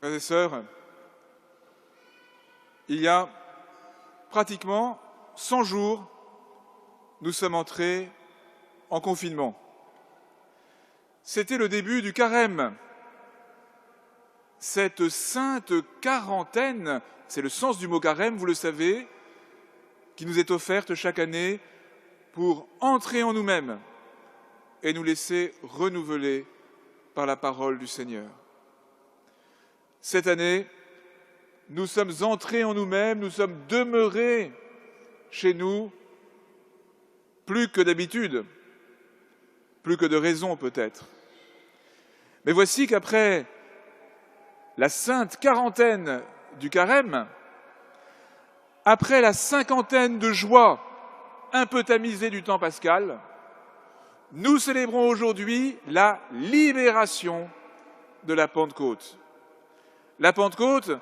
Frères et sœurs, il y a pratiquement 100 jours, nous sommes entrés en confinement. C'était le début du carême. Cette sainte quarantaine, c'est le sens du mot carême, vous le savez, qui nous est offerte chaque année pour entrer en nous-mêmes et nous laisser renouveler par la parole du Seigneur. Cette année, nous sommes entrés en nous-mêmes, nous sommes demeurés chez nous plus que d'habitude, plus que de raison peut-être. Mais voici qu'après la sainte quarantaine du carême, après la cinquantaine de joie un peu tamisée du temps pascal, nous célébrons aujourd'hui la libération de la Pentecôte. La Pentecôte,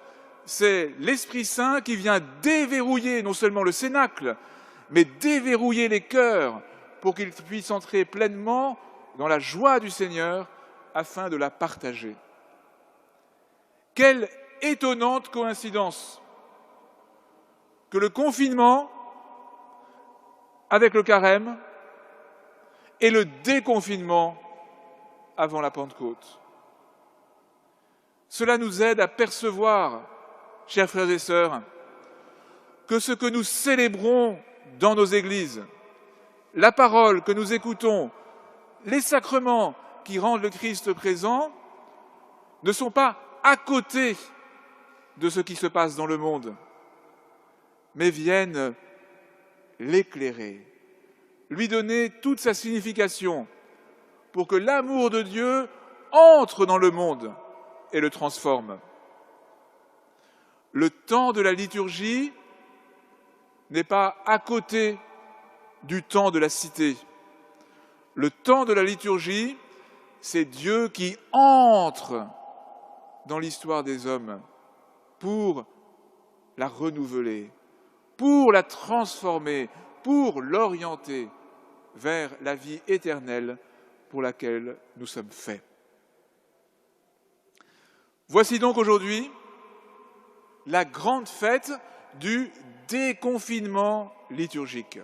c'est l'Esprit Saint qui vient déverrouiller non seulement le cénacle, mais déverrouiller les cœurs pour qu'ils puissent entrer pleinement dans la joie du Seigneur afin de la partager. Quelle étonnante coïncidence que le confinement avec le carême et le déconfinement avant la Pentecôte. Cela nous aide à percevoir, chers frères et sœurs, que ce que nous célébrons dans nos églises, la parole que nous écoutons, les sacrements qui rendent le Christ présent, ne sont pas à côté de ce qui se passe dans le monde, mais viennent l'éclairer, lui donner toute sa signification pour que l'amour de Dieu entre dans le monde et le transforme. Le temps de la liturgie n'est pas à côté du temps de la cité. Le temps de la liturgie, c'est Dieu qui entre dans l'histoire des hommes pour la renouveler, pour la transformer, pour l'orienter vers la vie éternelle pour laquelle nous sommes faits. Voici donc aujourd'hui la grande fête du déconfinement liturgique.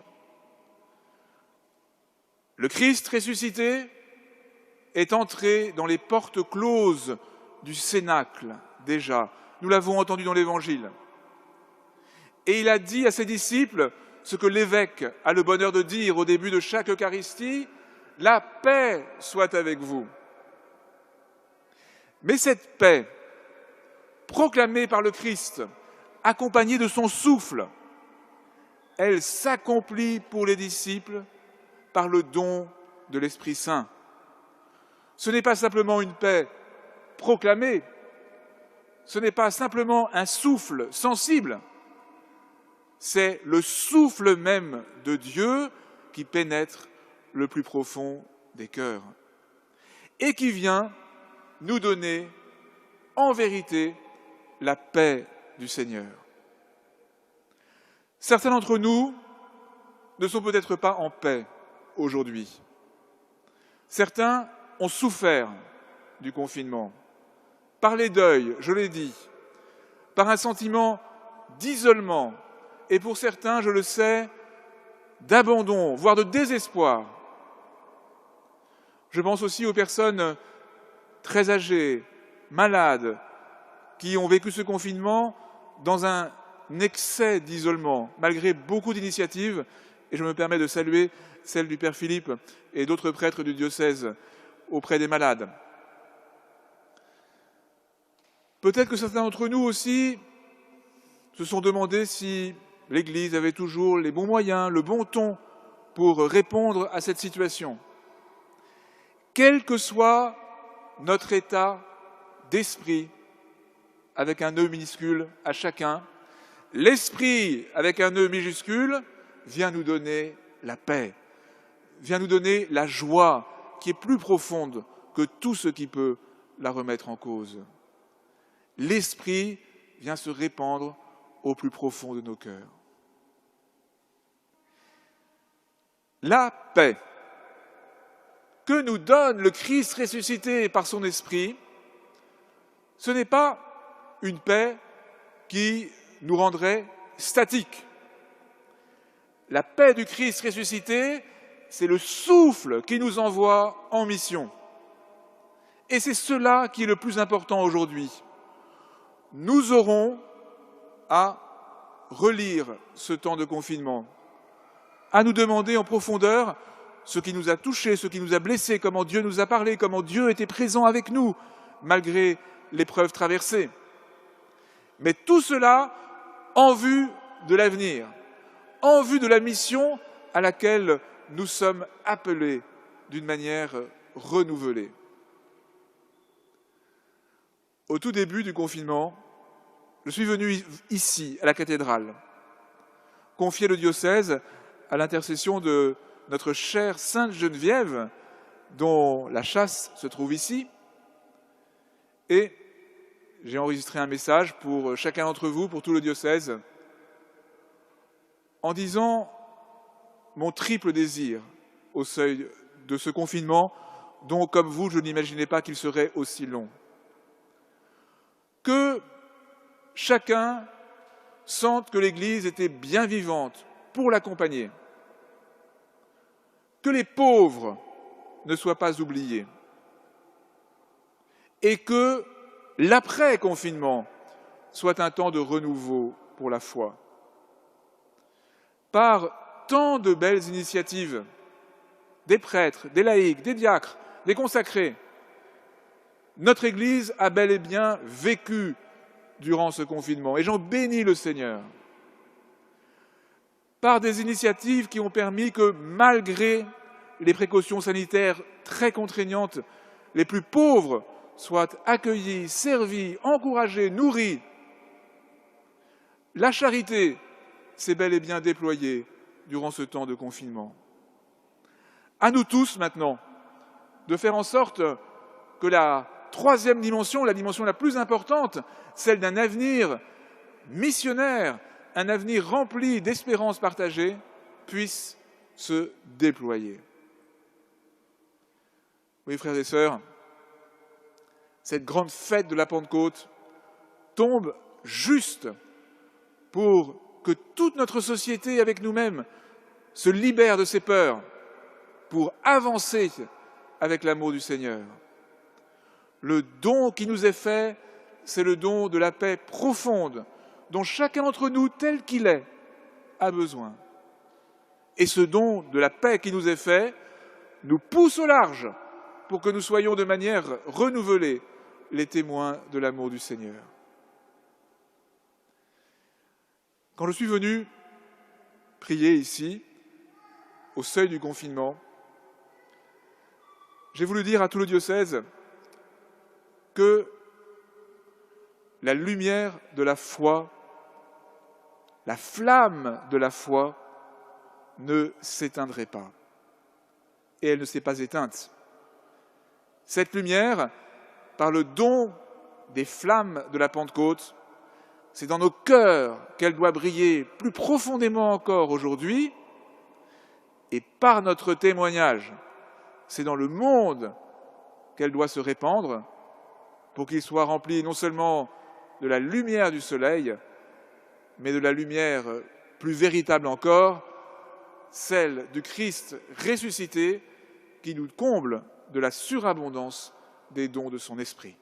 Le Christ ressuscité est entré dans les portes closes du cénacle, déjà. Nous l'avons entendu dans l'Évangile. Et il a dit à ses disciples ce que l'évêque a le bonheur de dire au début de chaque Eucharistie, « La paix soit avec vous ». Mais cette paix, proclamée par le Christ, accompagnée de son souffle, elle s'accomplit pour les disciples par le don de l'Esprit Saint. Ce n'est pas simplement une paix proclamée, ce n'est pas simplement un souffle sensible, c'est le souffle même de Dieu qui pénètre le plus profond des cœurs et qui vient nous donner en vérité la paix du Seigneur. Certains d'entre nous ne sont peut-être pas en paix aujourd'hui. Certains ont souffert du confinement, par les deuils, je l'ai dit, par un sentiment d'isolement, et pour certains, je le sais, d'abandon, voire de désespoir. Je pense aussi aux personnes très âgées, malades, qui ont vécu ce confinement dans un excès d'isolement, malgré beaucoup d'initiatives, et je me permets de saluer celle du Père Philippe et d'autres prêtres du diocèse auprès des malades. Peut-être que certains d'entre nous aussi se sont demandé si l'Église avait toujours les bons moyens, le bon ton pour répondre à cette situation. Quel que soit notre état d'esprit, avec un nœud minuscule à chacun, l'esprit avec un nœud majuscule vient nous donner la paix, vient nous donner la joie qui est plus profonde que tout ce qui peut la remettre en cause. L'esprit vient se répandre au plus profond de nos cœurs. La paix que nous donne le Christ ressuscité par son esprit, ce n'est pas une paix qui nous rendrait statiques. La paix du Christ ressuscité, c'est le souffle qui nous envoie en mission. Et c'est cela qui est le plus important aujourd'hui. Nous aurons à relire ce temps de confinement, à nous demander en profondeur ce qui nous a touchés, ce qui nous a blessés, comment Dieu nous a parlé, comment Dieu était présent avec nous, malgré l'épreuve traversée. Mais tout cela en vue de l'avenir, en vue de la mission à laquelle nous sommes appelés d'une manière renouvelée. Au tout début du confinement, je suis venu ici, à la cathédrale, confier le diocèse à l'intercession de notre chère Sainte Geneviève, dont la châsse se trouve ici. Et j'ai enregistré un message pour chacun d'entre vous, pour tout le diocèse, en disant mon triple désir au seuil de ce confinement, dont, comme vous, je n'imaginais pas qu'il serait aussi long. Que chacun sente que l'Église était bien vivante pour l'accompagner. Que les pauvres ne soient pas oubliés. Et que l'après-confinement soit un temps de renouveau pour la foi. Par tant de belles initiatives, des prêtres, des laïcs, des diacres, des consacrés, notre Église a bel et bien vécu durant ce confinement, et j'en bénis le Seigneur. Par des initiatives qui ont permis que, malgré les précautions sanitaires très contraignantes, les plus pauvres soient accueillis, servis, encouragés, nourris. La charité s'est bel et bien déployée durant ce temps de confinement. À nous tous maintenant de faire en sorte que la troisième dimension, la dimension la plus importante, celle d'un avenir missionnaire, un avenir rempli d'espérances partagées, puisse se déployer. Oui, frères et sœurs, cette grande fête de la Pentecôte tombe juste pour que toute notre société, avec nous-mêmes, se libère de ses peurs pour avancer avec l'amour du Seigneur. Le don qui nous est fait, c'est le don de la paix profonde dont chacun d'entre nous, tel qu'il est, a besoin. Et ce don de la paix qui nous est fait nous pousse au large pour que nous soyons de manière renouvelée les témoins de l'amour du Seigneur. Quand je suis venu prier ici, au seuil du confinement, j'ai voulu dire à tout le diocèse que la lumière de la foi, la flamme de la foi ne s'éteindrait pas. Et elle ne s'est pas éteinte. Cette lumière, par le don des flammes de la Pentecôte, c'est dans nos cœurs qu'elle doit briller plus profondément encore aujourd'hui, et par notre témoignage, c'est dans le monde qu'elle doit se répandre pour qu'il soit rempli non seulement de la lumière du soleil, mais de la lumière plus véritable encore, celle du Christ ressuscité qui nous comble de la surabondance des dons de son esprit.